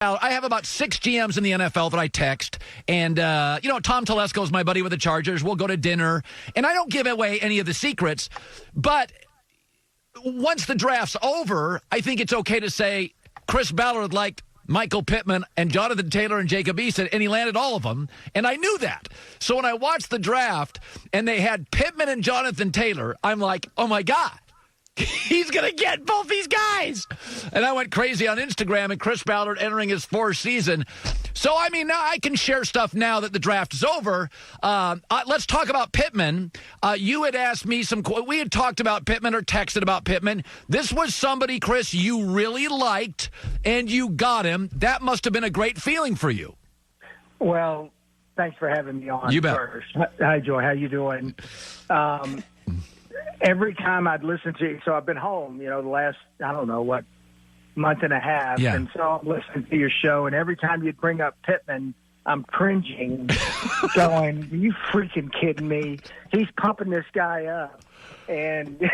I have about 6 GMs in the NFL that I text, and, Tom Telesco is my buddy with the Chargers. We'll go to dinner, and I don't give away any of the secrets, but once the draft's over, I think it's okay to say Chris Ballard liked Michael Pittman and Jonathan Taylor and Jacob Eason, and he landed all of them, and I knew that. So when I watched the draft, and they had Pittman and Jonathan Taylor, I'm like, oh, my God. He's going to get both these guys. And I went crazy on Instagram, and Chris Ballard entering his 4th season. So, now I can share stuff now that the draft is over. Let's talk about Pittman. You had asked me we had talked about Pittman or texted about Pittman. This was somebody, Chris, you really liked, and you got him. That must have been a great feeling for you. Well, thanks for having me on. You bet. First. Hi, Joy. How you doing? Every time I'd listen to you, so I've been home, the last, month and a half. Yeah. And so I'm listening to your show, and every time you'd bring up Pittman, I'm cringing, going, are you freaking kidding me? He's pumping this guy up. And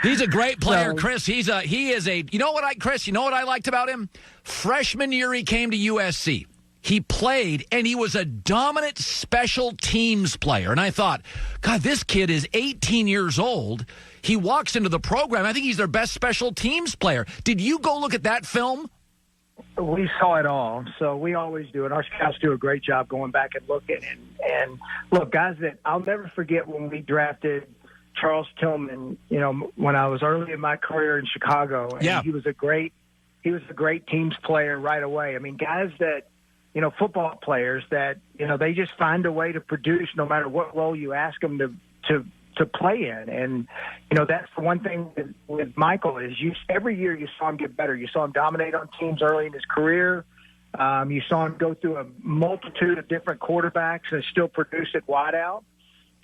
he's a great player, Chris. Chris, you know what I liked about him? Freshman year he came to USC. He played, and he was a dominant special teams player. And I thought, God, this kid is 18 years old. He walks into the program. I think he's their best special teams player. Did you go look at that film? We saw it all. So we always do. And our scouts do a great job going back and looking. And look, guys, that I'll never forget when we drafted Charles Tillman, when I was early in my career in Chicago. And yeah. he was a great teams player right away. Guys that, football players that, they just find a way to produce no matter what role you ask them to play in. And, that's the one thing with Michael is every year you saw him get better. You saw him dominate on teams early in his career. You saw him go through a multitude of different quarterbacks and still produce at wideout.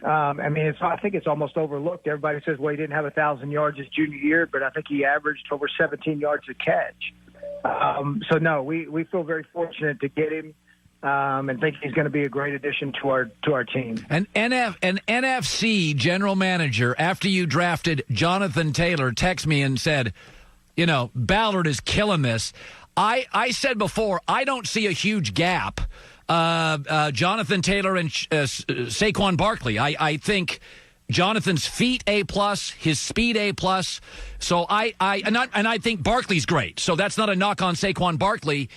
I think it's almost overlooked. Everybody says, well, he didn't have 1,000 yards his junior year, but I think he averaged over 17 yards a catch. We feel very fortunate to get him and think he's going to be a great addition to our team. An NFC general manager, after you drafted Jonathan Taylor, texted me and said, Ballard is killing this. I said before, I don't see a huge gap. Jonathan Taylor and Saquon Barkley. I think Jonathan's feet A+, his speed A+. So I think Barkley's great. So that's not a knock on Saquon Barkley.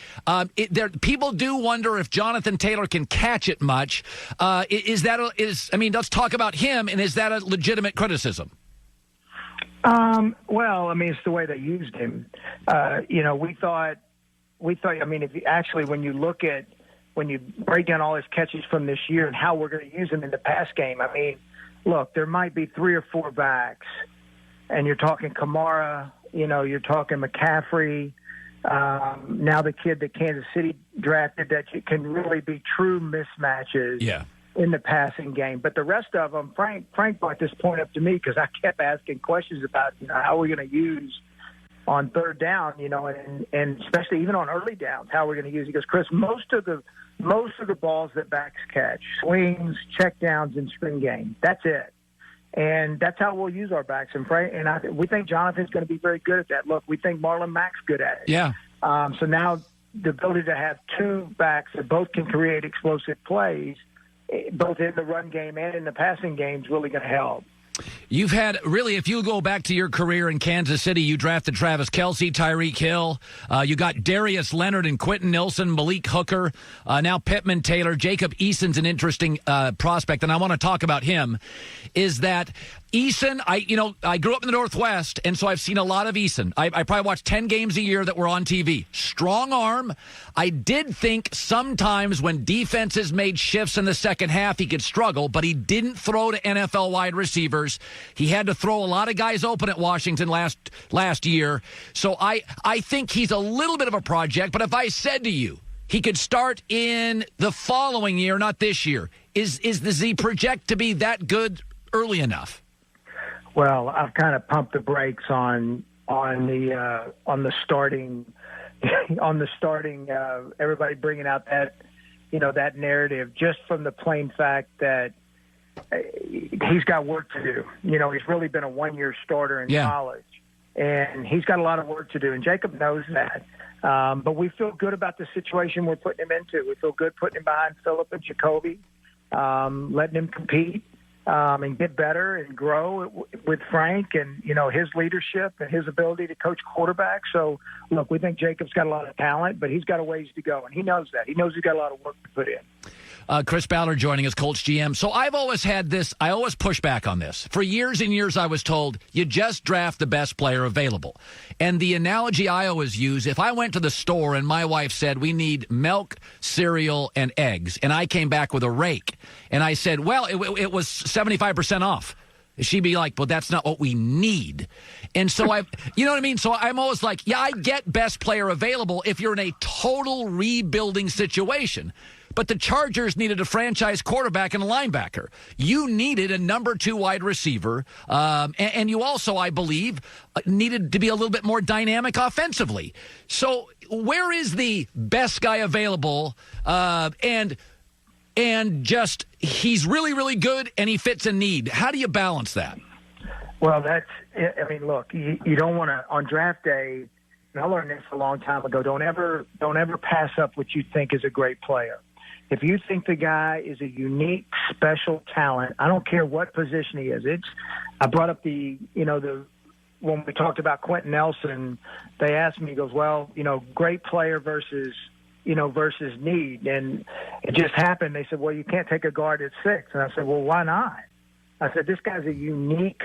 People do wonder if Jonathan Taylor can catch it much. Let's talk about him, and is that a legitimate criticism? It's the way they used him. We thought. When you break down all his catches from this year and how we're going to use him in the pass game, look, there might be 3 or 4 backs, and you're talking Kamara, you're talking McCaffrey, now the kid that Kansas City drafted that can really be true mismatches in the passing game. But the rest of them, Frank brought this point up to me because I kept asking questions about how we're going to use on third down, and especially even on early downs, how we're going to use it. Because, Chris, most of the balls that backs catch, swings, checkdowns, and spin game, that's it. And that's how we'll use our backs. And we think Jonathan's going to be very good at that. Look, we think Marlon Mack's good at it. Yeah. So now the ability to have 2 backs that both can create explosive plays, both in the run game and in the passing game, is really going to help. You've had, really, if you go back to your career in Kansas City, you drafted Travis Kelce, Tyreek Hill. You got Darius Leonard and Quentin Nelson, Malik Hooker, now Pittman Taylor. Jacob Eason's an interesting prospect, and I want to talk about him, is that Eason, I grew up in the Northwest, and so I've seen a lot of Eason. I probably watched 10 games a year that were on TV. Strong arm. I did think sometimes when defenses made shifts in the second half, he could struggle, but he didn't throw to NFL wide receivers. He had to throw a lot of guys open at Washington last year. So I think he's a little bit of a project, but if I said to you, he could start in the following year, not this year, does he project to be that good early enough? Well, I've kind of pumped the brakes on the starting everybody bringing out that narrative just from the plain fact that he's got work to do. He's really been a 1-year starter in college, and he's got a lot of work to do. And Jacob knows that. But we feel good about the situation we're putting him into. We feel good putting him behind Phillip and Jacoby, letting him compete and get better and grow with Frank and, his leadership and his ability to coach quarterback. So, look, we think Jacob's got a lot of talent, but he's got a ways to go, and he knows that. He knows he's got a lot of work to put in. Chris Ballard joining us, Colts GM. So I've always had this, I always push back on this. For years and years, I was told, you just draft the best player available. And the analogy I always use, if I went to the store and my wife said, we need milk, cereal, and eggs, and I came back with a rake, and I said, well, it was 75% off. She'd be like, well, that's not what we need. And so you know what I mean? So I'm always like, yeah, I get best player available if you're in a total rebuilding situation. But the Chargers needed a franchise quarterback and a linebacker. You needed a number 2 wide receiver. And you also, I believe, needed to be a little bit more dynamic offensively. So where is the best guy available? And just he's really, really good and he fits a need. How do you balance that? Well, look, you don't want to, on draft day, and I learned this a long time ago, don't ever pass up what you think is a great player. If you think the guy is a unique, special talent, I don't care what position he is. I brought up when we talked about Quentin Nelson, they asked me, he goes, well, great player versus need. And it just happened. They said, well, you can't take a guard at 6. And I said, well, why not? I said, this guy's a unique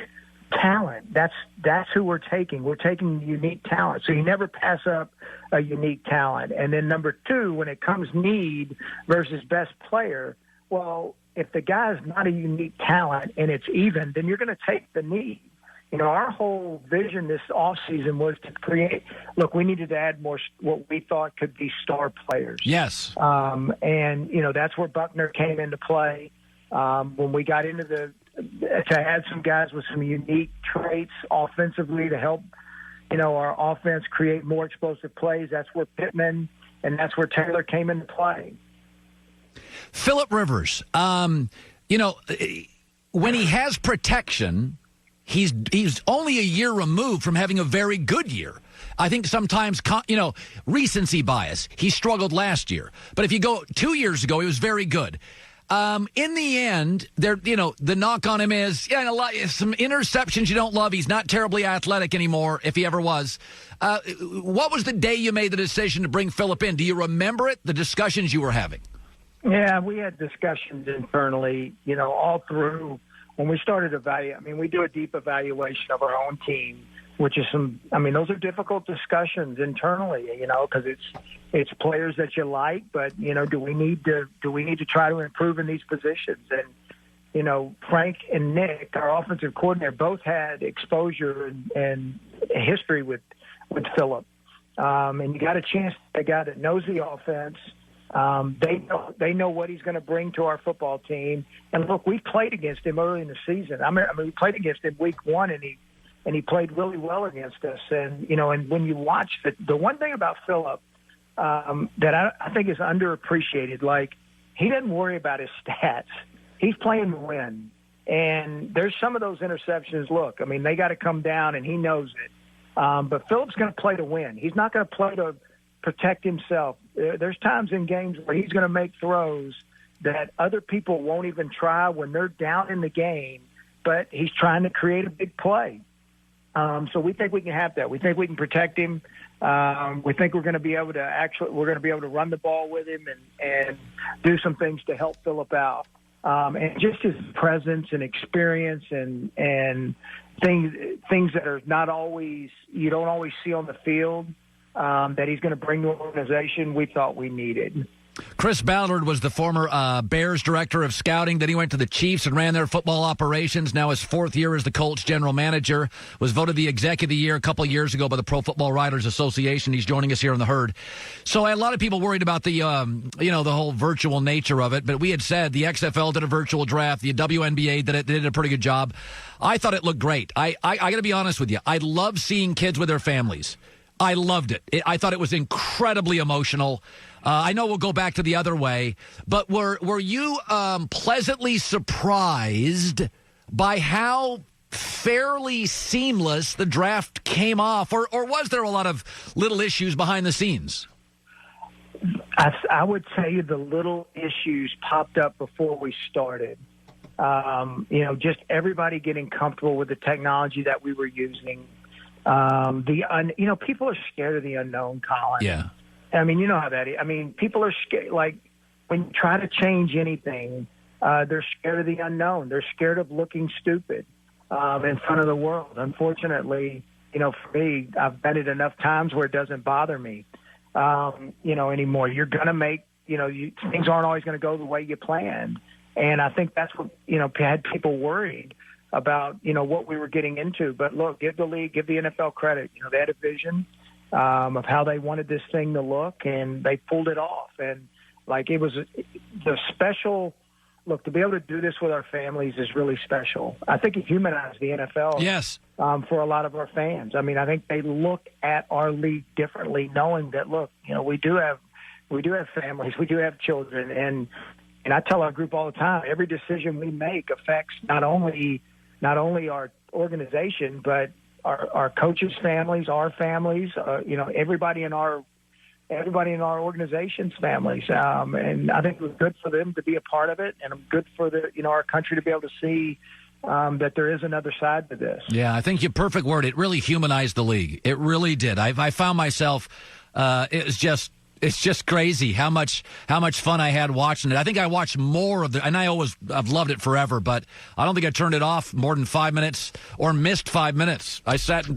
talent. That's who we're taking. We're taking unique talent. So you never pass up a unique talent. And then number 2, when it comes need versus best player, well, if the guy's not a unique talent and it's even, then you're going to take the need. Our whole vision this offseason was to create – look, we needed to add more what we thought could be star players. Yes. And, that's where Buckner came into play. When we got into to add some guys with some unique traits offensively to help, our offense create more explosive plays. That's where Pittman and that's where Taylor came into play. Phillip Rivers, when he has protection, he's only a year removed from having a very good year. I think sometimes, recency bias. He struggled last year. But if you go 2 years ago, he was very good. In the end, the knock on him is some interceptions you don't love. He's not terribly athletic anymore, if he ever was. What was the day you made the decision to bring Phillip in? Do you remember it, the discussions you were having? Yeah, we had discussions internally, all through when we started evaluating. We do a deep evaluation of our own team, which is those are difficult discussions internally, because it's players that you like, but do we need to try to improve in these positions? And Frank and Nick, our offensive coordinator, both had exposure and history with Phillip, and you got a chance. A guy that knows the offense. They know what he's going to bring to our football team. And look, we played against him early in the season. We played against him week 1, and he played really well against us. And and when you watch the one thing about Phillip that I think is underappreciated, like he doesn't worry about his stats. He's playing to win. And there's some of those interceptions. Look, they got to come down, and he knows it. But Phillip's going to play to win. He's not going to play to protect himself. There's times in games where he's going to make throws that other people won't even try when they're down in the game, but he's trying to create a big play. So we think we can have that. We think we can protect him. We think we're going to be able to run the ball with him and do some things to help Phillip out. And just his presence and experience and things that are not always, you don't always see on the field, that he's going to bring to an organization, we thought we needed. Chris Ballard was the former Bears director of scouting. Then he went to the Chiefs and ran their football operations. Now his 4th year as the Colts general manager. Was voted the executive of the year a couple of years ago by the Pro Football Writers Association. He's joining us here on The Herd. So a lot of people worried about the, the whole virtual nature of it. But we had said the XFL did a virtual draft. The WNBA did a pretty good job. I thought it looked great. I got to be honest with you. I love seeing kids with their families. I loved it. I thought it was incredibly emotional. I know we'll go back to the other way, but were you pleasantly surprised by how fairly seamless. The draft came off, or was there a lot of little issues behind the scenes? I would tell you the little issues popped up before we started. Just everybody getting comfortable with the technology that we were using. People are scared of the unknown, Colin. Yeah. I mean, you know how that is. I mean, people are scared. Like, when you try to change anything, they're scared of the unknown. They're scared of looking stupid in front of the world. Unfortunately, for me, I've done it enough times where it doesn't bother me, anymore. You're going to make, things aren't always going to go the way you planned. And I think that's what, had people worried about, what we were getting into. But look, give the league, give the NFL credit. They had a vision of how they wanted this thing to look, and they pulled it off. And, it was the special look, to be able to do this with our families is really special. I think it humanized the NFL. Yes. For a lot of our fans. I mean, I think they look at our league differently, knowing that, look, we do have families, we do have children, and I tell our group all the time, every decision we make affects not only our organization, but our coaches' families, our families, everybody in our organization's families. And I think it was good for them to be a part of it, and good for our country to be able to see that there is another side to this. Yeah, I think your perfect word. It really humanized the league. It really did. I found myself. It's just crazy how much fun I had watching it. I think I watched more of and I've loved it forever, but I don't think I turned it off more than 5 minutes or missed 5 minutes. I sat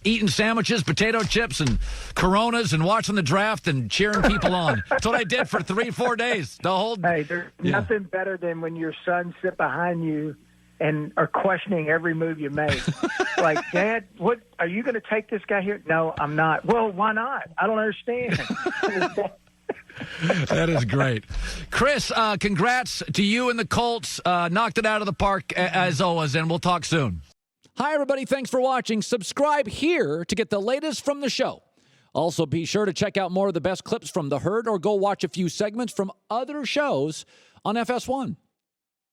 eating sandwiches, potato chips, and Coronas, and watching the draft and cheering people on. That's what I did for 3-4 days. Hey, there's nothing better than when your sons sit behind you and are questioning every move you make. Like, Dad, what are you going to take this guy here? No, I'm not. Well, why not? I don't understand. That is great. Chris, congrats to you and the Colts. Knocked it out of the park, as always, and we'll talk soon. Hi, everybody. Thanks for watching. Subscribe here to get the latest from the show. Also, be sure to check out more of the best clips from The Herd, or go watch a few segments from other shows on FS1.